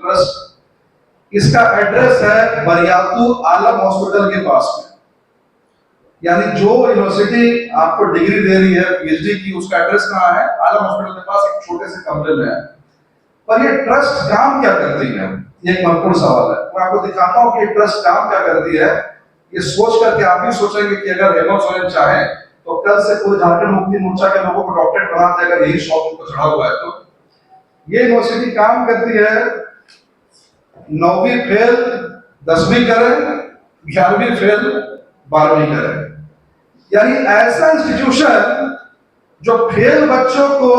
Trust. इसका address है बरियातू आलम hospital के पास में, यानी जो यूनिवर्सिटी आपको डिग्री दे रही है पीएचडी की, उसका एड्रेस कहाँ है? आलम हॉस्पिटल के पास एक छोटे से कमरे में है। पर ये ट्रस्ट काम क्या करती है, ये एक महत्वपूर्ण सवाल है। मैं आपको दिखाता हूँ कि ये ट्रस्ट काम क्या करती है। ये सोच करके आप भी सोचेंगे कि अगर हेमंत सोरेन चाहे तो कल से पूरे झारखंड मुक्ति मोर्चा के लोगों को डॉक्टरेट बना देगा, यही शौक उनको चढ़ा हुआ है। तो ये यूनिवर्सिटी काम करती है, 9वीं फेल 10वीं करें, 11वीं फेल 12वीं करें। यानी ऐसा इंस्टीट्यूशन जो फेल बच्चों को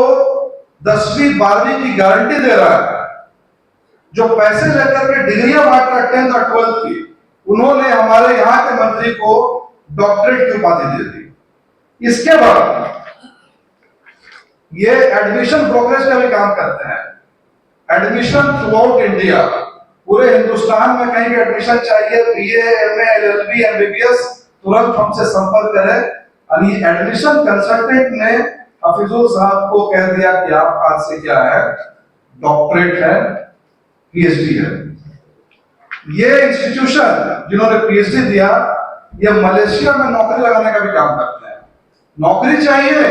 10वीं 12वीं की गारंटी दे रहा है, जो पैसे लेकर के डिग्रियां बांट रहा है 10th और 12th की, उन्होंने हमारे यहाँ के मंत्री को डॉक्टरेट की उपाधि दे दी। इसके बाद ये एडमिशन ब्रोकरेज का भी काम करते हैं। एडमिशन थ्रू आउट इंडिया, पूरे हिंदुस्तान में कहीं भी एडमिशन चाहिए, बीए, एमए, एलएलबी, एमबीबीएस, तुरंत हमसे संपर्क करें। अभी एडमिशन कंसल्टेंट ने हफीजुल साहब को कह दिया कि आप आज से क्या है, डॉक्टरेट है, पीएचडी है। ये इंस्टीट्यूशन जिन्होंने पीएचडी दिया, ये मलेशिया में नौकरी लगाने का भी काम करते हैं। नौकरी चाहिए,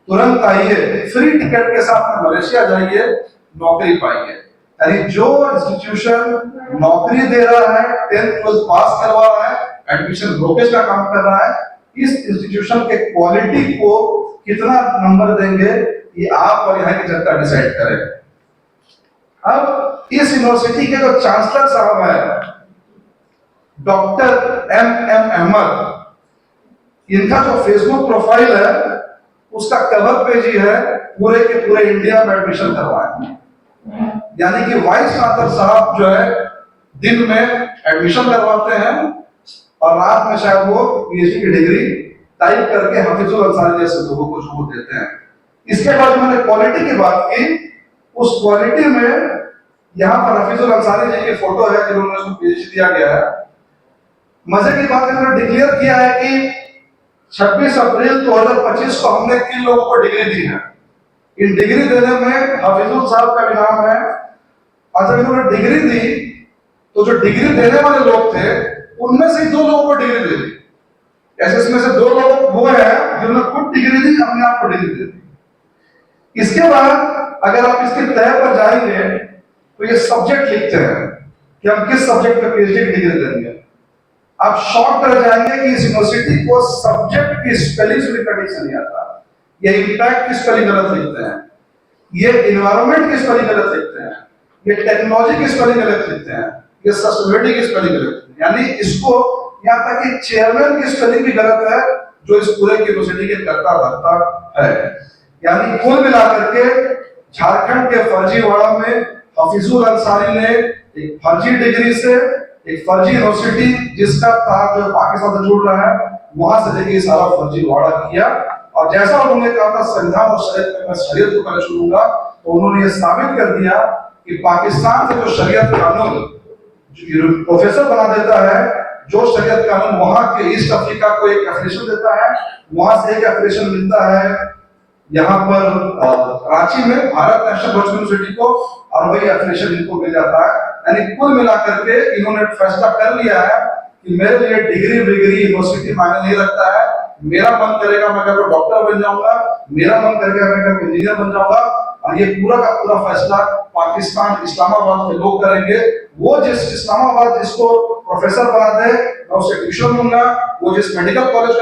तुरंत आइए, फ्री टिकट के साथ में मलेशिया जाइए, नौकरी पाइए। यानी जो इंस्टीट्यूशन नौकरी दे रहा है, 10th 12th पास करवा रहा है, एडमिशन ब्रोकरेज का काम कर रहा है, इस इंस्टीट्यूशन के क्वालिटी को कितना नंबर देंगे, ये आप और यहाँ की जनता डिसाइड करें। अब इस यूनिवर्सिटी के जो चांसलर साहब है डॉक्टर एम अहमद, इनका जो फेसबुक प्रोफाइल है उसका कवर पेज ही है पूरे के पूरे इंडिया में एडमिशन करवाएं। यानी कि वाइस चांसलर साहब जो है दिन में एडमिशन करवाते हैं और रात में शायद वो पीएचडी की डिग्री टाइप करके हफीजुल अंसारी जैसे लोगों को जो देते हैं। इसके बाद मैंने क्वालिटी की बात की, उस क्वालिटी में यहाँ पर हफीजुल अंसारी जी की फोटो है जिन्होंने उसको पीएचडी दिया गया है। मजे की बात इन्होंने डिक्लेयर किया है कि 26 अप्रैल 2025 को हमने 3 लोगों को डिग्री दी है। इन डिग्री देने में हफीजुल साहब का भी नाम है। और जब इन्होंने डिग्री दी तो जो डिग्री देने वाले लोग थे उनमें से 2 लोगों को डिग्री दे दी। ऐसे इसमें से 2 लोग वो हैं जिन्होंने खुद डिग्री दी, अपने आप को डिग्री दे दी। इसके बाद अगर आप इसके तय पर जाएंगे तो ये सब्जेक्ट लिखते हैं कि हम किस सब्जेक्ट में पीएचडी की डिग्री देंगे। आप शॉक कर जाएंगे कि इस यूनिवर्सिटी को सब्जेक्ट की स्पेलिंग से भी कटिंग से नहीं आता। ये इंपैक्ट की स्पेलिंग गलत लिखते हैं, ये एनवायरनमेंट की स्पेलिंग गलत लिखते हैं, ये टेक्नोलॉजी की स्पेलिंग गलत लिखते हैं, ये सस्टेनेबिलिटी की स्पेलिंग गलत लिखते हैं। यानी इसको यहाँ तक कि चेयरमैन की स्पेलिंग भी गलत है जो इस पूरे की यूनिवर्सिटी के कर्ता धर्ता है। यानी कुल मिलाकर के झारखंड के फर्जीवाड़ा में हफीजुल अंसारी ने एक फर्जी डिग्री से एक फर्जी यूनिवर्सिटी जिसका तार जो पाकिस्तान से जुड़ रहा है वहां से लेके सारा फर्जीवाड़ा किया। और जैसा उन्होंने कहा था संविधान और शरीयत में मैं शरीयत को पहले छोड़ूंगा, तो उन्होंने ये साबित कर दिया कि पाकिस्तान से जो शरीयत कानून प्रोफेसर बना देता है, जो शरीयत कानून वहां के ईस्ट अफ्रीका को एक एफिलिएशन देता है, वहां से एक एफिलिएशन मिलता है यहाँ पर रांची में भारत नेशनल भोजपुरी यूनिवर्सिटी को, और वही एफिलिएशन इनको मिल जाता है। यानी कुल मिलाकर के इन्होंने फैसला कर लिया है कि मेरे लिए डिग्री यूनिवर्सिटी मायने नहीं रखता है। मेरा मन करेगा मैं कभी डॉक्टर बन जाऊंगा, मेरा मन करेगा मैं कभी इंजीनियर बन जाऊंगा, और ये पूरा का पूरा फैसला पाकिस्तान इस्लामाबाद के लोग करेंगे। वो जिस इस्लामाबाद जिसको प्रोफेसर बना दे मैं उसे ट्यूशन दूंगा, वो जिस मेडिकल कॉलेज